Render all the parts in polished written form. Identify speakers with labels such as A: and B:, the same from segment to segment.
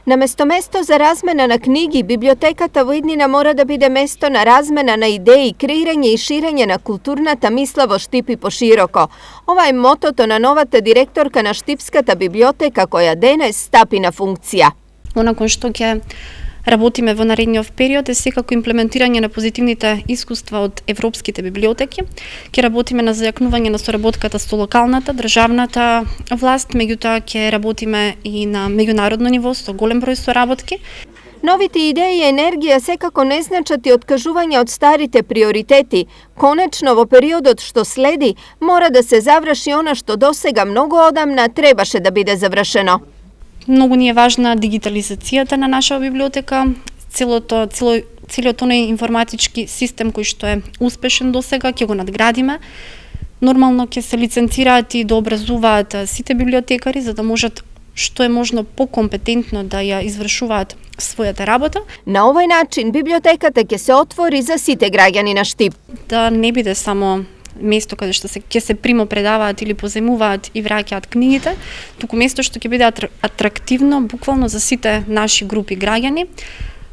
A: Наместо место за размена на книги, библиотеката во иднина мора да биде место на размена на идеи, креирање и ширење на културната мисла во Штип и пошироко. Ова е мотото на новата директорка на Штипската библиотека, која денес стапи на функција.
B: Онакон што ќе работиме во наредниот период е секако имплементирање на позитивните искуства од европските библиотеки. Ќе работиме на зајакнување на соработката со локалната, државната власт, меѓутоа ќе работиме и на меѓународно ниво со голем број соработки.
A: Новите идеи и енергија секако не значат и откажување од старите приоритети. Конечно, во периодот што следи, мора да се заврши она што досега многу одамна требаше да биде завршено.
B: Многу ни е важна дигитализацијата на наша библиотека, целиот оној информатички систем кој што е успешен досега, ќе го надградиме. Нормално ќе се лиценцираат и да образуваат сите библиотекари за да можат што е можно покомпетентно да ја извршуваат својата работа.
A: На овој начин библиотеката ќе се отвори за сите граѓани на Штип.
B: Да не биде само место каде што ќе се примопредаваат или позајмуваат и враќаат книгите, туку место што ќе биде атрактивно буквално за сите наши групи граѓани,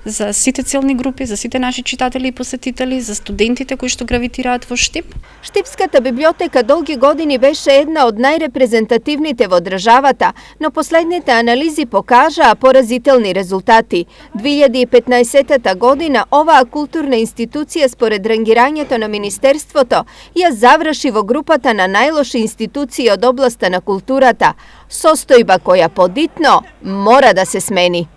B: за сите целни групи, за сите наши читатели и посетители, за студентите кои што гравитираат во Штип.
A: Штипската библиотека долги години беше една од најрепрезентативните во државата, но последните анализи покажаа поразителни резултати. 2015 година оваа културна институција според рангирањето на Министерството ја заврши во групата на најлоши институции од областа на културата, состојба која подитно мора да се смени.